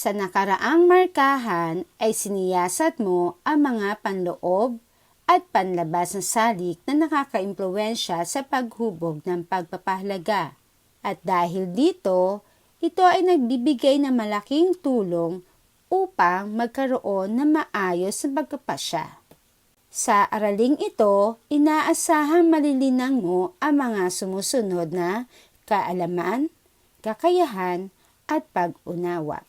Sa nakaraang markahan ay siniyasat mo ang mga panloob at panlabas na salik na nakakaimpluwensya sa paghubog ng pagpapahalaga. At dahil dito, ito ay nagbibigay ng malaking tulong upang magkaroon ng maayos na pagpapasya. Sa araling ito, inaasahang malilinang mo ang mga sumusunod na kaalaman, kakayahan, at pag-unawa.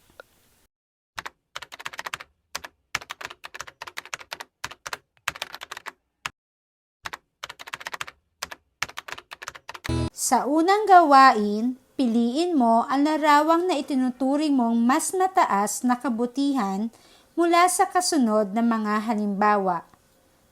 Sa unang gawain, piliin mo ang larawang na itinuturing mong mas mataas na kabutihan mula sa kasunod na mga halimbawa.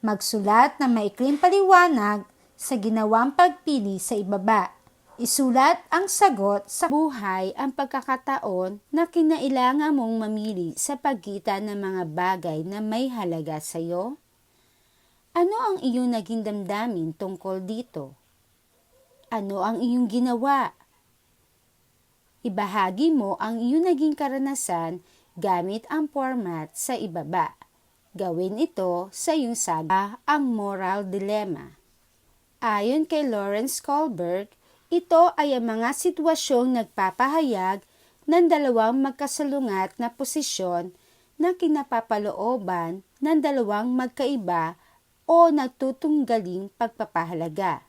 Magsulat ng maikling paliwanag sa ginawang pagpili sa ibaba. Isulat ang sagot sa buhay ang pagkakataon na kinailangan mong mamili sa pagitan ng mga bagay na may halaga sa iyo. Ano ang iyong naging damdamin tungkol dito? Ano ang iyong ginawa? Ibahagi mo ang iyong naging karanasan gamit ang format sa ibaba. Gawin ito sa iyong saga ang moral dilemma. Ayon kay Lawrence Kohlberg, ito ay ang mga sitwasyong nagpapahayag ng dalawang magkasalungat na posisyon na kinapapalooban ng dalawang magkaiba o nagtutunggaling pagpapahalaga.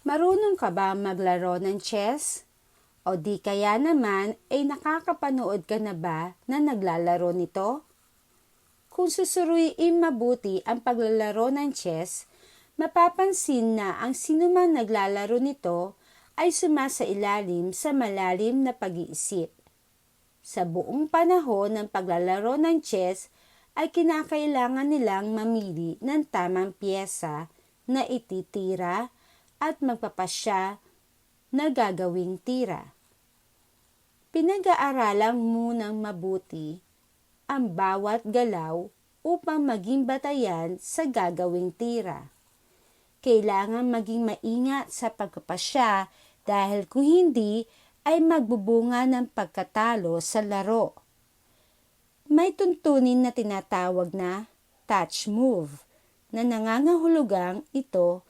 Marunong ka ba maglaro ng chess? O di kaya naman ay nakakapanood ka na ba na naglalaro nito? Kung susuruin mabuti ang paglalaro ng chess, mapapansin na ang sinumang naglalaro nito ay sumasailalim sa malalim na pag-iisip. Sa buong panahon ng paglalaro ng chess ay kinakailangan nilang mamili ng tamang piyesa na ititira at magpapasya na gagawing tira. Pinag-aaralang munang mabuti ang bawat galaw upang maging batayan sa gagawing tira. Kailangan maging maingat sa pagpapasya dahil kung hindi ay magbubunga ng pagkatalo sa laro. May tuntunin na tinatawag na touch move na nangangahulugang ito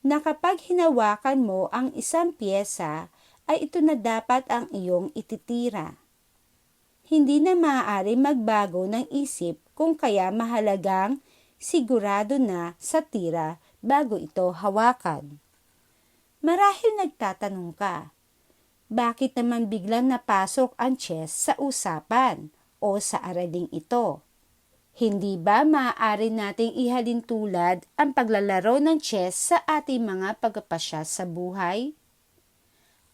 na kapag hinawakan mo ang isang piyesa ay ito na dapat ang iyong ititira. Hindi na maaari magbago ng isip kung kaya mahalagang sigurado na sa tira bago ito hawakan. Marahil nagtatanong ka, bakit naman biglang napasok ang chess sa usapan o sa araling ito? Hindi ba maaari nating ihalin tulad ang paglalaro ng chess sa ating mga pagpapasya sa buhay?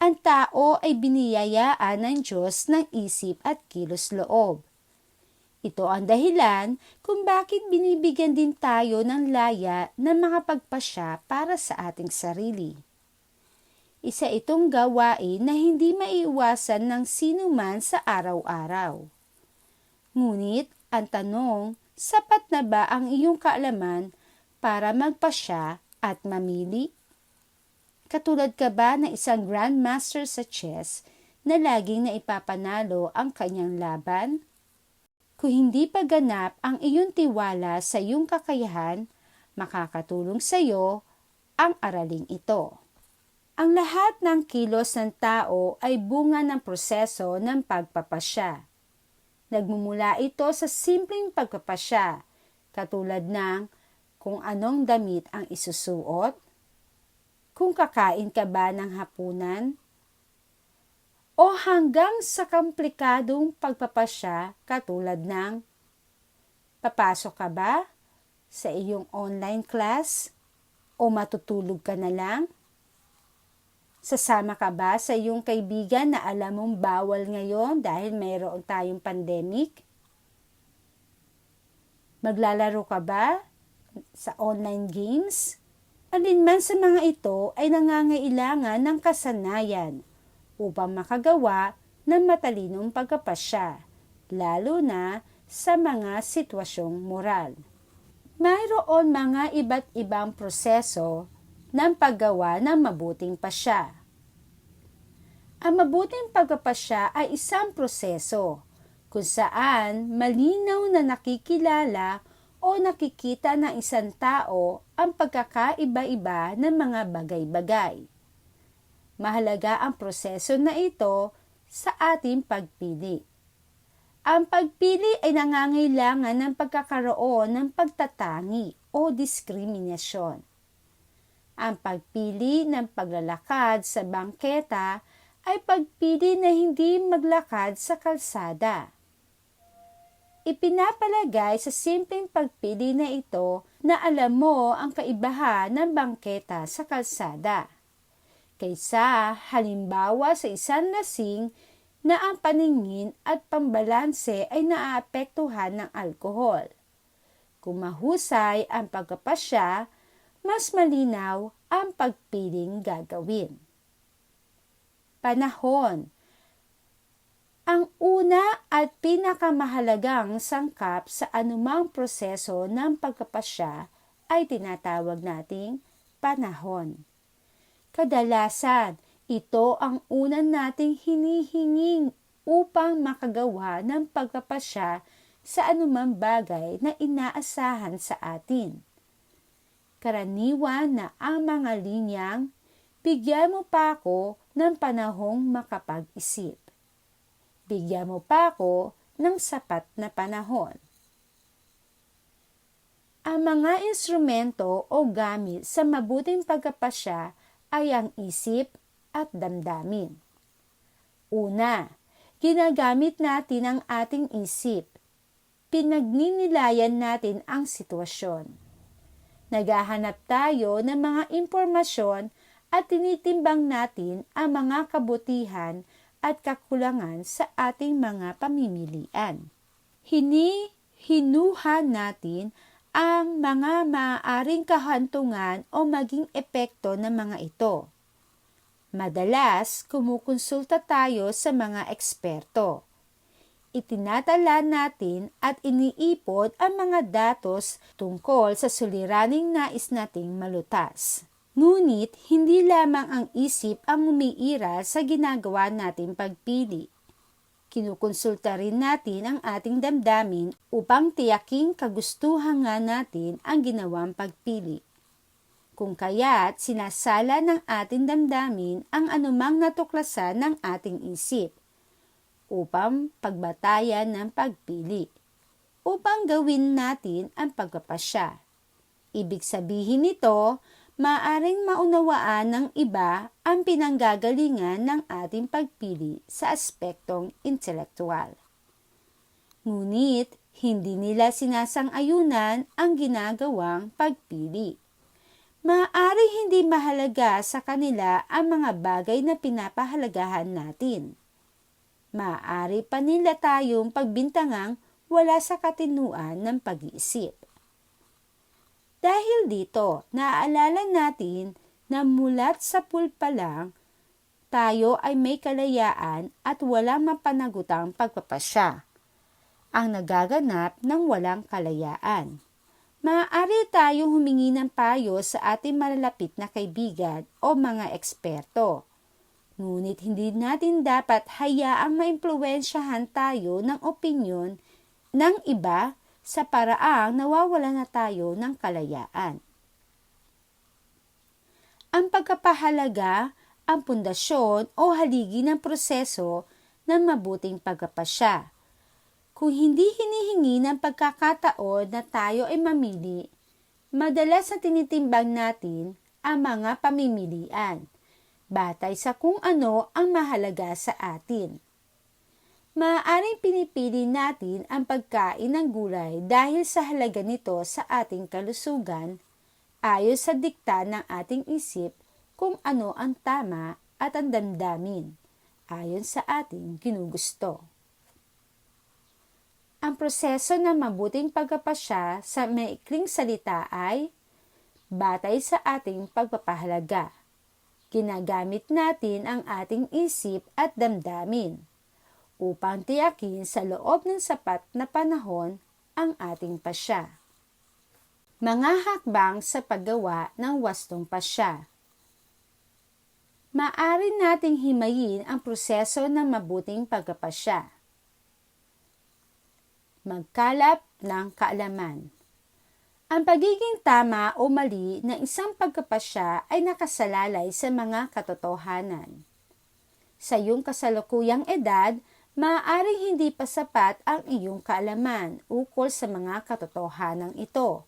Ang tao ay biniyayaan ng Diyos ng isip at kilos loob. Ito ang dahilan kung bakit binibigyan din tayo ng laya na mga pagpasya para sa ating sarili. Isa itong gawain na hindi maiiwasan ng sino man sa araw-araw. Ngunit, ang tanong, sapat na ba ang iyong kaalaman para magpasya at mamili? Katulad ka ba ng isang grandmaster sa chess na laging naipapanalo ang kanyang laban? Kung hindi pa ganap ang iyong tiwala sa iyong kakayahan, makakatulong sa iyo ang araling ito. Ang lahat ng kilos ng tao ay bunga ng proseso ng pagpapasya. Nagmumula ito sa simpleng pagpapasya, katulad ng kung anong damit ang isusuot, kung kakain ka ba ng hapunan, o hanggang sa komplikadong pagpapasya katulad ng papasok ka ba sa iyong online class o matutulog ka na lang? Sasama ka ba sa iyong kaibigan na alam mong bawal ngayon dahil mayroon tayong pandemic? Maglalaro ka ba sa online games? Alinman sa mga ito ay nangangailangan ng kasanayan upang makagawa ng matalinong pagpapasya, lalo na sa mga sitwasyong moral. Mayroon mga iba't ibang proseso ng paggawa ng mabuting pasya. Ang mabuting pagpapasya ay isang proseso kung saan malinaw na nakikilala o nakikita ng isang tao ang pagkakaiba-iba ng mga bagay-bagay. Mahalaga ang proseso na ito sa ating pagpili. Ang pagpili ay nangangailangan ng pagkakaroon ng pagtatangi o diskriminasyon. Ang pagpili ng paglalakad sa bangketa ay pagpili na hindi maglakad sa kalsada. Ipinapalagay sa simpleng pagpili na ito na alam mo ang kaibahan ng bangketa sa kalsada, kaysa halimbawa sa isang lasing na ang paningin at pambalanse ay naaapektuhan ng alkohol. Kung mahusay ang pagpapasya, mas malinaw ang pagpiling gagawin. Panahon. Ang una at pinakamahalagang sangkap sa anumang proseso ng pagpapasya ay tinatawag nating panahon. Kadalasan, ito ang unang nating hinihinging upang makagawa ng pagpapasya sa anumang bagay na inaasahan sa atin. Karaniwan na ang mga linyang, bigyan mo pa ako ng panahong makapag-isip. Bigyan mo pa ako ng sapat na panahon. Ang mga instrumento o gamit sa mabuting pagpapasya ay ang isip at damdamin. Una, ginagamit natin ang ating isip. Pinagninilayan natin ang sitwasyon. Naghahanap tayo ng mga impormasyon at tinitimbang natin ang mga kabutihan at kakulangan sa ating mga pamimilian. Hinuha natin ang mga maaaring kahantungan o maging epekto ng mga ito. Madalas, kumukonsulta tayo sa mga eksperto. Itinatala natin at iniipon ang mga datos tungkol sa suliraning nais nating malutas. Ngunit, hindi lamang ang isip ang umiiral sa ginagawa nating pagpili. Kinukonsulta rin natin ang ating damdamin upang tiyaking kagustuhan nga natin ang ginawang pagpili. Kung kaya't sinasala ng ating damdamin ang anumang natuklasan ng ating isip upang pagbatayan ng pagpili, upang gawin natin ang pagpapasya. Ibig sabihin nito, maaring maunawaan ng iba ang pinanggagalingan ng ating pagpili sa aspektong intelektual. Ngunit, hindi nila sinasang-ayunan ang ginagawang pagpili. Maaari hindi mahalaga sa kanila ang mga bagay na pinapahalagahan natin. Maaari pa nila tayong pagbintangang wala sa katinuan ng pag-iisip. Dahil dito, naaalala natin na mulat sa pulpa lang, tayo ay may kalayaan at walang mapanagutang pagpapasya, ang nagaganap ng walang kalayaan. Maaari tayong humingi ng payo sa ating malalapit na kaibigan o mga eksperto. Ngunit hindi natin dapat hayaang maimpluwensyahan tayo ng opinyon ng iba sa paraang nawawala na tayo ng kalayaan. Ang pagkapahalaga, ang pundasyon o haligi ng proseso ng mabuting pagpapasya. Kung hindi hinihingi ng pagkakataon na tayo ay mamili, madalas na tinitimbang natin ang mga pamimilian, batay sa kung ano ang mahalaga sa atin. Maaaring pinipili natin ang pagkain ng gulay dahil sa halaga nito sa ating kalusugan, ayon sa dikta ng ating isip kung ano ang tama at ang damdamin, ayon sa ating ginugusto. Ang proseso ng mabuting pagpapasya sa maikling salita ay batay sa ating pagpapahalaga. Ginagamit natin ang ating isip at damdamin upang tiyakin sa loob ng sapat na panahon ang ating pasya. Mga hakbang sa paggawa ng wastong pasya. maaari nating himayin ang proseso ng mabuting pagpapasya. Magkalap ng kaalaman. Ang pagiging tama o mali ng isang pagpapasya ay nakasalalay sa mga katotohanan. Sa iyong kasalukuyang edad, maaaring hindi pa sapat ang iyong kaalaman ukol sa mga katotohanan ito.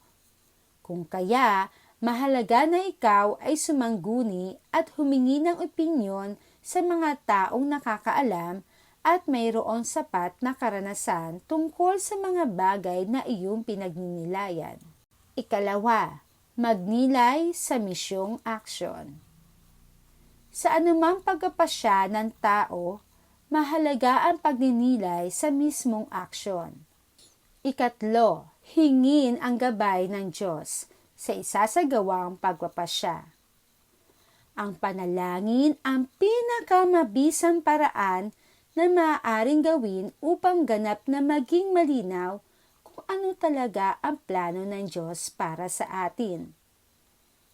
Kung kaya, mahalaga na ikaw ay sumangguni at humingi ng opinyon sa mga taong nakakaalam at mayroong sapat na karanasan tungkol sa mga bagay na iyong pinagninilayan. Ikalawa, magnilay sa misyong aksyon. Sa anumang pagpapasya ng tao, mahalaga ang pagninilay sa mismong aksyon. Ikatlo, hingin ang gabay ng Diyos sa isasagawang pagpapasya. Ang panalangin ang pinakamabisang paraan na maaaring gawin upang ganap na maging malinaw kung ano talaga ang plano ng Diyos para sa atin.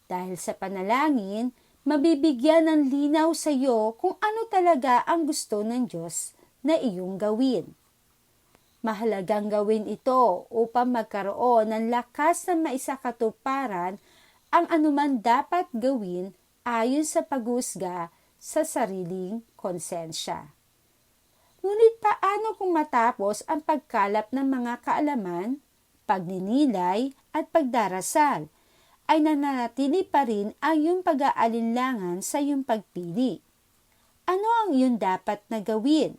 Dahil sa panalangin, mabibigyan ng linaw sa iyo kung ano talaga ang gusto ng Diyos na iyong gawin. Mahalagang gawin ito upang magkaroon ng lakas na maisakatuparan ang anuman dapat gawin ayon sa paghusga sa sariling konsensya. Ngunit paano kung matapos ang pagkalap ng mga kaalaman, pagninilay at pagdarasal, ay nananatili pa rin ang iyong pag-aalinlangan sa iyong pagpili? Ano ang iyong dapat na gawin?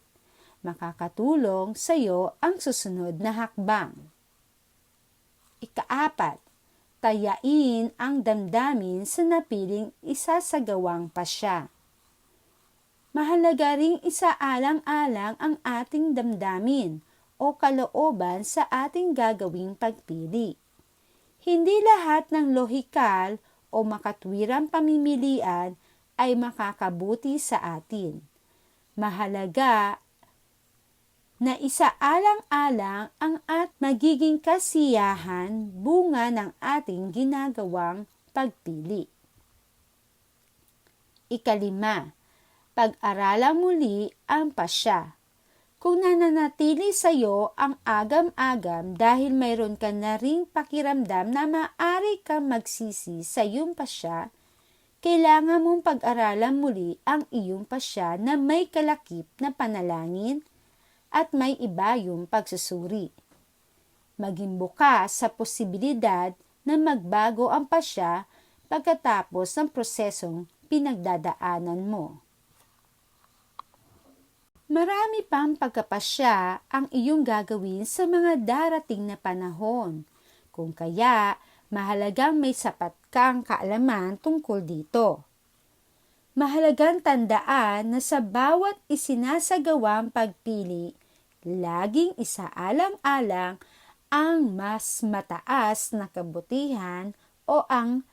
Makakatulong sa iyo ang susunod na hakbang. Ikaapat, tayain ang damdamin sa napiling isasagawang pasya. Mahalaga ring isaalang-alang ang ating damdamin o kalooban sa ating gagawing pagpili. Hindi lahat ng lohikal o makatwirang pamimilian ay makakabuti sa atin. Mahalaga na isaalang-alang ang magiging kasiyahan bunga ng ating ginagawang pagpili. Ikalima, pag-aralang muli ang pasya. Kung nananatili sa iyo ang agam-agam dahil mayroon ka na ring pakiramdam na maaari kang magsisi sa iyong pasya, kailangan mong pag-aralan muli ang iyong pasya na may kalakip na panalangin at may ibayong pagsusuri. Maging bukas sa posibilidad na magbago ang pasya pagkatapos ng prosesong pinagdadaanan mo. Marami pang pagkapasya ang iyong gagawin sa mga darating na panahon. Kung kaya, mahalagang may sapat kang kaalaman tungkol dito. Mahalagang tandaan na sa bawat isinasagawang pagpili, laging isaalang-alang ang mas mataas na kabutihan o ang